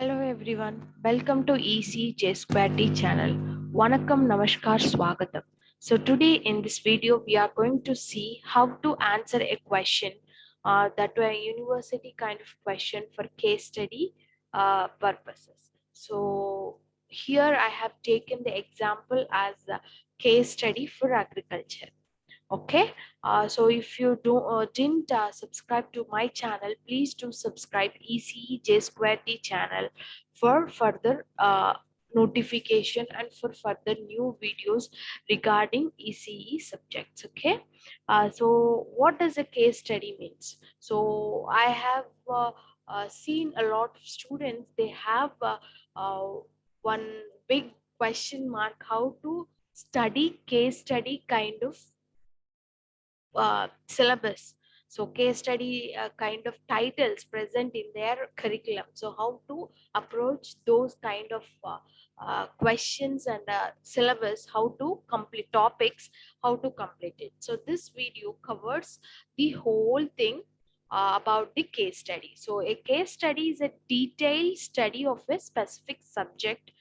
Hello everyone, welcome to EC Square T channel. Vanakkam, Namaskar, Swagatam. So today in this video, we are going to see how to answer a question that were a university kind of question for case study purposes. So here I have taken the example as a case study for agriculture. Okay, so if you didn't subscribe to my channel, please do subscribe ECEJ Square T channel for further notification and for further new videos regarding ECE subjects. Okay, so what does a case study means? So I have seen a lot of students, they have uh, one big question mark how to study case study kind of syllabus. So case study kind of titles present in their curriculum. So how to approach those kind of questions and syllabus, how to complete topics, how to complete it. So this video covers the whole thing about the case study. So a case study is a detailed study of a specific subject,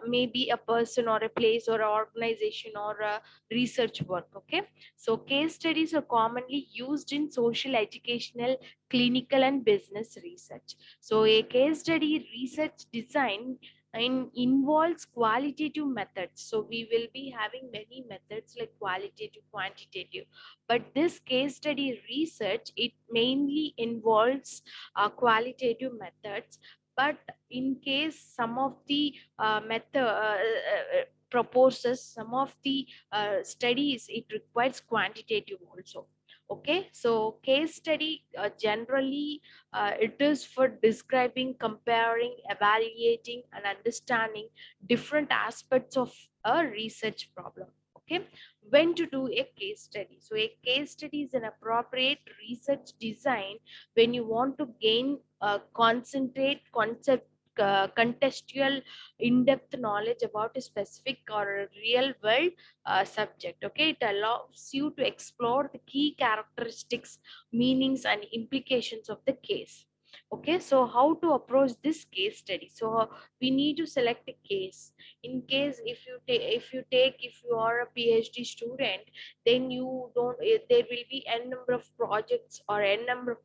maybe a person or a place or an organization or a research work. Okay, so case studies are commonly used in social, educational, clinical, and business research. So a case study research design involves qualitative methods. So we will be having many methods like qualitative, quantitative. But this case study research, it mainly involves qualitative methods. But in case some of the proposes some of the studies, it requires quantitative also. Okay, so case study generally it is for describing, comparing, evaluating, and understanding different aspects of a research problem. Okay, when to do a case study? So a case study is an appropriate research design when you want to gain concentrate concept contextual in-depth knowledge about a specific or a real world subject. Okay, it allows you to explore the key characteristics, meanings, and implications of the case. Okay, so how to approach this case study? So we need to select a case. In case if you are a PhD student, then you don't there will be n number of projects or n number of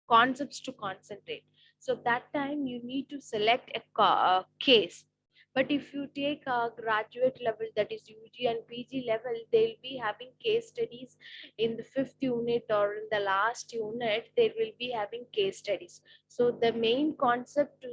concepts to concentrate. So that time you need to select a case. But if you take a graduate level, that is UG and PG level, they'll be having case studies in the fifth unit or in the last unit, they will be having case studies. So the main concept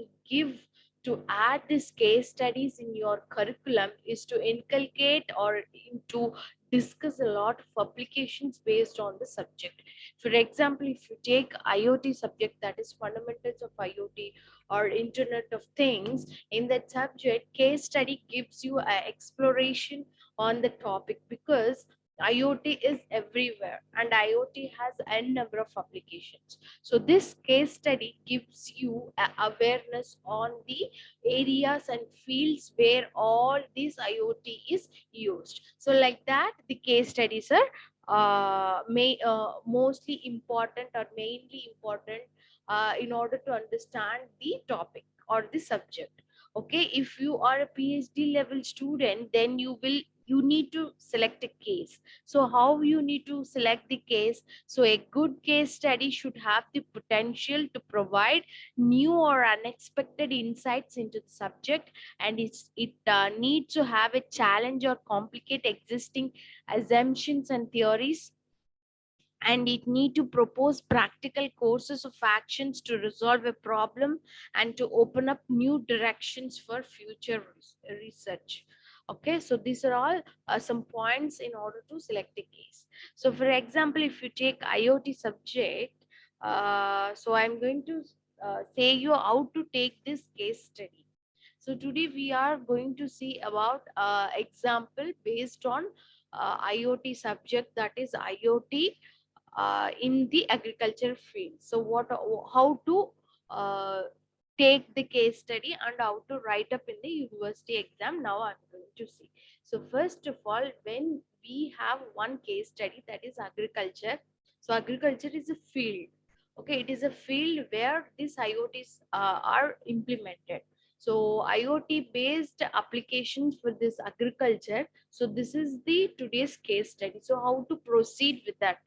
to add this case studies in your curriculum is to inculcate or to discuss a lot of applications based on the subject. For example, if you take IoT subject, that is fundamentals of IoT or Internet of Things, in that subject, case study gives you an exploration on the topic, because IoT is everywhere and IoT has n number of applications. So this case study gives you awareness on the areas and fields where all this IoT is used. So like that, the case studies are mostly important or mainly important in order to understand the topic or the subject. Okay, if you are a PhD level student, then you need to select a case. So how you need to select the case? So a good case study should have the potential to provide new or unexpected insights into the subject, and it needs to have a challenge or complicate existing assumptions and theories, and it need to propose practical courses of actions to resolve a problem and to open up new directions for future research. Okay, so these are all some points in order to select a case. So for example, if you take IoT subject, so I'm going to say you how to take this case study. So today we are going to see about example based on IoT subject, that is IoT in the agriculture field. So how to uh, take the case study and how to write up in the university exam, now I'm going to see. So first of all, when we have one case study, that is agriculture. So agriculture is a field. Okay, it is a field where these IoTs are implemented. So IoT based applications for this agriculture. So this is the today's case study. So how to proceed with that?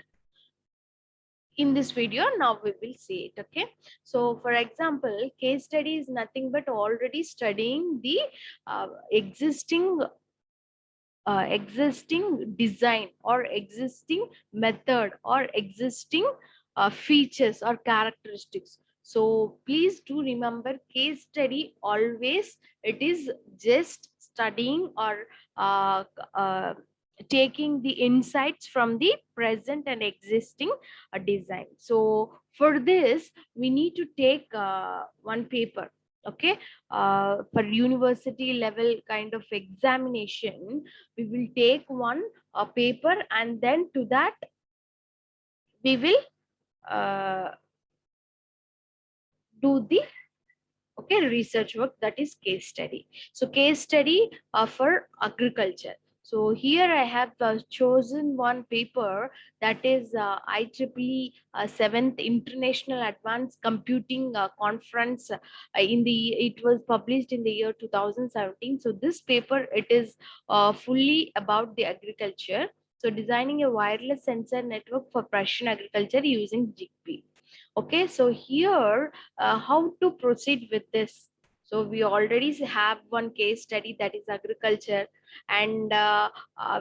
In this video, now we will see it. Okay, so for example, case study is nothing but already studying the existing design or existing method or existing features or characteristics. So please do remember, case study always it is just studying or uh, uh, taking the insights from the present and existing design. So for this we need to take one paper. Okay, for university level kind of examination, we will take one paper, and then to that we will uh, do the research work, that is case study. So case study for agriculture. So here I have chosen one paper, that is IEEE 7th International Advanced Computing Conference. It was published in the year 2017. So this paper, it is fully about the agriculture. So designing a wireless sensor network for precision agriculture using Zigbee. Okay, so here how to proceed with this? So we already have one case study, that is agriculture, and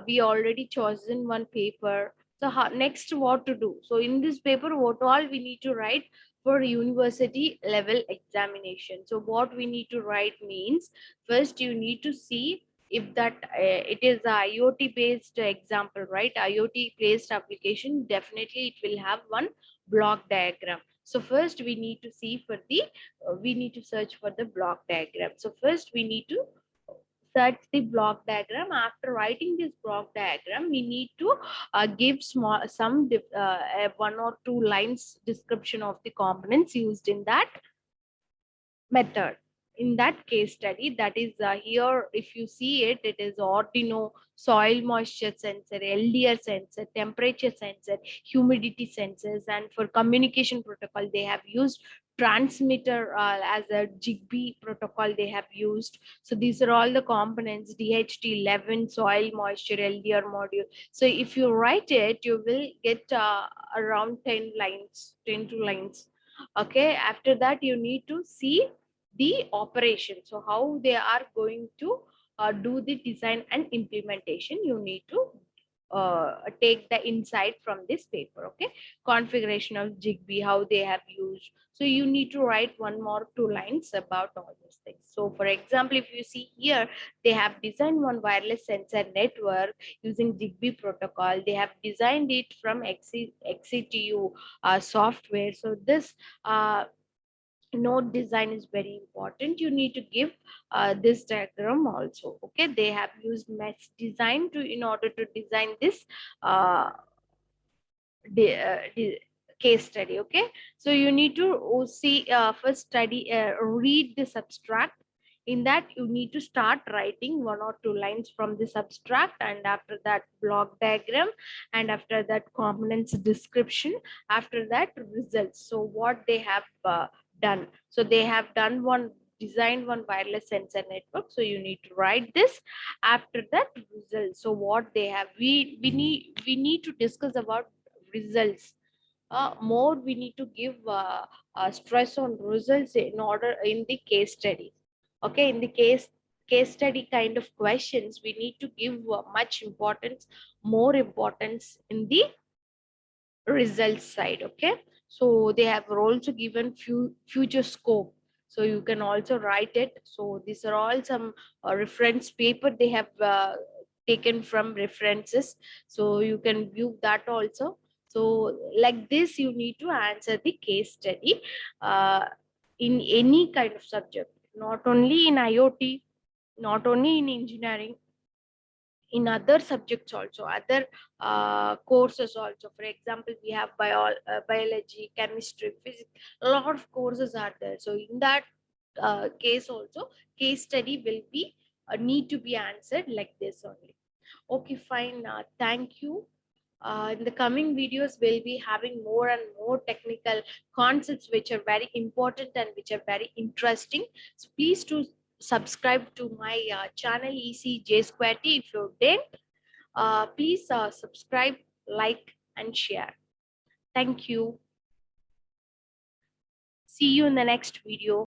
we already chosen one paper. So next what to do? So in this paper, what all we need to write for university level examination? So what we need to write means, first you need to see if that it is a IoT based example, right? IoT based application, definitely it will have one block diagram. So first we need to see for the we need to search for the block diagram. So first we need to search the block diagram. After writing this block diagram, we need to give one or two lines description of the components used in that method. In that case study, that is here, if you see it, it is Arduino soil moisture sensor, LDR sensor, temperature sensor, humidity sensors, and for communication protocol they have used transmitter as a Zigbee protocol they have used. So these are all the components: DHT11 soil moisture LDR module. So if you write it, you will get around 10 lines, 10 to lines. Okay, after that you need to see the operation. So how they are going to do the design and implementation, you need to take the insight from this paper. Okay, configuration of Zigbee, how they have used. So you need to write one more two lines about all these things. So for example, if you see here, they have designed one wireless sensor network using Zigbee protocol. They have designed it from XCTU software. So this node design is very important. You need to give this diagram also. Okay, they have used mesh design to in order to design this uh, case study. Okay, so you need to see first study read this abstract. In that you need to start writing one or two lines from this abstract, and after that block diagram, and after that components description, after that results. So what they have done, so they have done one, designed one wireless sensor network. So you need to write this. After that results, so what they have, we need to discuss about results. More we need to give stress on results in order in the case study. Okay, in the case study kind of questions, we need to give much importance, more importance in the results side. Okay, so they have also given future scope, so you can also write it. So these are all some reference paper they have taken from references, so you can view that also. So like this you need to answer the case study uh, in any kind of subject, not only in IoT, not only in engineering, in other subjects also, other courses also. For example, we have biology, chemistry, physics, a lot of courses are there. So in that case also, case study will be need to be answered like this only. Okay, fine. Thank you. In the coming videos, we'll be having more and more technical concepts which are very important and which are very interesting. So please do subscribe to my channel ECJ Square T. If you didn't, please subscribe, like, and share. Thank you. See you in the next video.